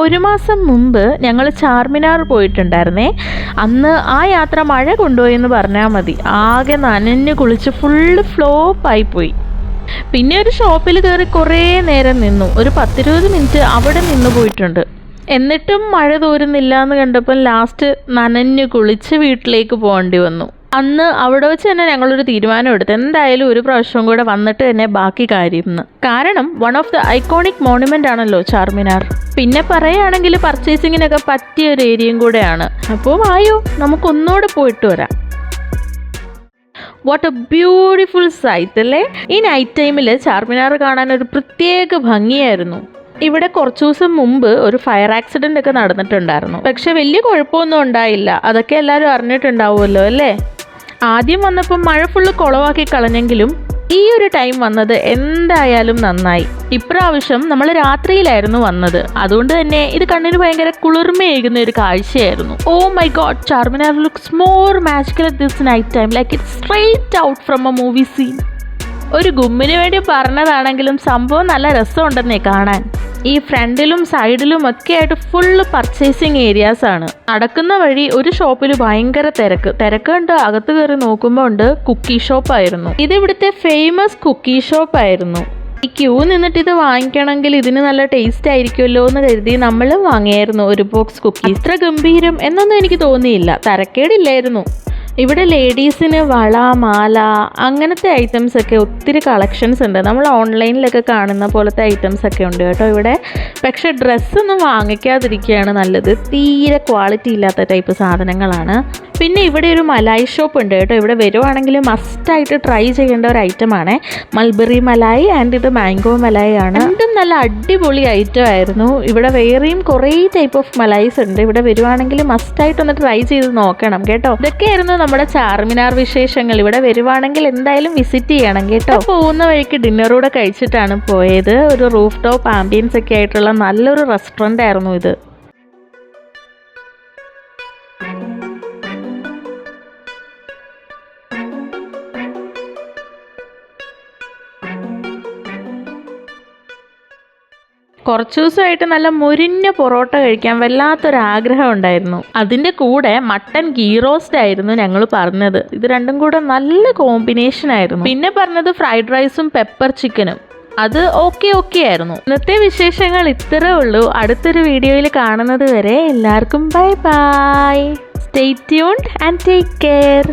1 മാസം മുമ്പ് ഞങ്ങൾ ചാർമിനാർ പോയിട്ടുണ്ടായിരുന്നേ. അന്ന് ആ യാത്ര മഴ കൊണ്ടുപോയെന്ന് പറഞ്ഞാൽ മതി. ആകെ നനഞ്ഞ് കുളിച്ച് ഫുള്ള് ഫ്ലോപ്പായിപ്പോയി. പിന്നെ ഒരു ഷോപ്പിൽ കയറി കുറേ നേരം നിന്നു. ഒരു 10-20 മിനിറ്റ് അവിടെ നിന്ന് പോയിട്ടുണ്ട്. എന്നിട്ടും മഴ തോരുന്നില്ല എന്ന് കണ്ടപ്പോൾ ലാസ്റ്റ് നനഞ്ഞ് കുളിച്ച് വീട്ടിലേക്ക് പോകേണ്ടി വന്നു. അന്ന് അവിടെ വെച്ച് തന്നെ ഞങ്ങളൊരു തീരുമാനം എടുത്തു, എന്തായാലും ഒരു പ്രാവശ്യം കൂടെ വന്നിട്ട് തന്നെ ബാക്കി കാര്യം എന്ന്. കാരണം one of the iconic monument ആണല്ലോ ചാർമിനാർ. പിന്നെ പറയുകയാണെങ്കിൽ പർച്ചേസിങ്ങിനൊക്കെ പറ്റിയ ഒരു ഏരിയയും കൂടെയാണ്. അപ്പോൾ വായോ നമുക്കൊന്നുകൂടെ പോയിട്ട് വരാം. വാട്ട് എ ബ്യൂട്ടിഫുൾ സൈറ്റ് അല്ലേ. ഈ നൈറ്റ് ടൈമിൽ ചാർമിനാർ കാണാൻ ഒരു പ്രത്യേക ഭംഗിയായിരുന്നു. ഇവിടെ കുറച്ച് ദിവസം മുമ്പ് ഒരു ഫയർ ആക്സിഡൻ്റ് ഒക്കെ നടന്നിട്ടുണ്ടായിരുന്നു. പക്ഷെ വലിയ കുഴപ്പമൊന്നും ഉണ്ടായില്ല. അതൊക്കെ എല്ലാവരും അറിഞ്ഞിട്ടുണ്ടാവുമല്ലോ അല്ലേ. ആദ്യം വന്നപ്പോൾ മഴ ഫുള്ള് കുളവാക്കി കളഞ്ഞെങ്കിലും ഈ ഒരു ടൈം വന്നത് എന്തായാലും നന്നായി. ഇപ്രാവശ്യം നമ്മൾ രാത്രിയിലായിരുന്നു വന്നത്. അതുകൊണ്ട് തന്നെ ഇത് കണ്ണിന് ഭയങ്കര കുളിർമയേകുന്ന ഒരു കാഴ്ചയായിരുന്നു. Oh my God, Charminar looks more magical at this night time, like it straight out from a movie scene. ഒരു ഗുമ്മിന് വേണ്ടി പറഞ്ഞതാണെങ്കിലും സംഭവം നല്ല രസമുണ്ടെന്നേ കാണാൻ. ഈ ഫ്രണ്ടിലും സൈഡിലും ഒക്കെ ആയിട്ട് ഫുള്ള് പർച്ചേസിങ് ഏരിയാസ് ആണ്. നടക്കുന്ന വഴി ഒരു ഷോപ്പിൽ ഭയങ്കര തിരക്ക് കണ്ട് അകത്ത് കയറി നോക്കുമ്പോൾ ഉണ്ട് കുക്കി ഷോപ്പായിരുന്നു. ഇത് ഇവിടുത്തെ ഫേമസ് കുക്കി ഷോപ്പായിരുന്നു. ഈ ക്യൂ നിന്നിട്ട് ഇത് വാങ്ങിക്കണമെങ്കിൽ ഇതിന് നല്ല ടേസ്റ്റ് ആയിരിക്കുമല്ലോ എന്ന് കരുതി നമ്മളും വാങ്ങിയായിരുന്നു ഒരു ബോക്സ് കുക്കി. ഇത്ര ഗംഭീരം എന്നൊന്നും എനിക്ക് തോന്നിയില്ല. തരക്കേടില്ലായിരുന്നു. ഇവിടെ ലേഡീസിന് വള, മാല അങ്ങനത്തെ ഐറ്റംസ് ഒക്കെ ഒത്തിരി കളക്ഷൻസ് ഉണ്ട്. നമ്മൾ ഓൺലൈനിലൊക്കെ കാണുന്ന പോലത്തെ ഐറ്റംസ് ഒക്കെ ഉണ്ട് കേട്ടോ ഇവിടെ. പക്ഷെ ഡ്രസ്സൊന്നും വാങ്ങിക്കാതിരിക്കുകയാണ് നല്ലത്. തീരെ ക്വാളിറ്റി ഇല്ലാത്ത ടൈപ്പ് സാധനങ്ങളാണ്. പിന്നെ ഇവിടെ ഒരു മലായി ഷോപ്പ് ഉണ്ട് കേട്ടോ. ഇവിടെ വരുവാണെങ്കിൽ മസ്റ്റായിട്ട് ട്രൈ ചെയ്യേണ്ട ഒരു ഐറ്റമാണ് മൽബറി മലായി ആൻഡ് ഇത് മാംഗോ മലായി ആണ്. രണ്ടും നല്ല അടിപൊളി ഐറ്റം ആയിരുന്നു. ഇവിടെ വേറെയും കുറേ ടൈപ്പ് ഓഫ് മലായിസ് ഉണ്ട്. ഇവിടെ വരുവാണെങ്കിൽ മസ്റ്റായിട്ടൊന്ന് ട്രൈ ചെയ്ത് നോക്കണം കേട്ടോ. ഇതൊക്കെയായിരുന്നു നമ്മുടെ ചാർമിനാർ വിശേഷങ്ങൾ. ഇവിടെ വരുവാണെങ്കിൽ എന്തായാലും വിസിറ്റ് ചെയ്യണം കേട്ടോ. പോകുന്ന വഴിക്ക് ഡിന്നറൂടെ കഴിച്ചിട്ടാണ് പോയത്. ഒരു റൂഫ് ടോപ്പ് ആംബിയൻസ് ഒക്കെ ആയിട്ടുള്ള നല്ലൊരു റെസ്റ്റോറൻ്റ് ആയിരുന്നു ഇത്. കുറച്ച് ദിവസമായിട്ട് നല്ല മുരിഞ്ഞ പൊറോട്ട കഴിക്കാൻ വല്ലാത്തൊരാഗ്രഹം ഉണ്ടായിരുന്നു. അതിൻ്റെ കൂടെ മട്ടൻ ഗീ റോസ്റ്റ് ആയിരുന്നു ഞങ്ങൾ പറഞ്ഞത്. ഇത് രണ്ടും കൂടെ നല്ല കോമ്പിനേഷൻ ആയിരുന്നു. പിന്നെ പറഞ്ഞത് ഫ്രൈഡ് റൈസും പെപ്പർ ചിക്കനും. അത് ഓക്കെ ആയിരുന്നു. ഇന്നത്തെ വിശേഷങ്ങൾ ഇത്രേ ഉള്ളൂ. അടുത്തൊരു വീഡിയോയിൽ കാണുന്നത് വരെ എല്ലാവർക്കും bye bye. Stay tuned and take care.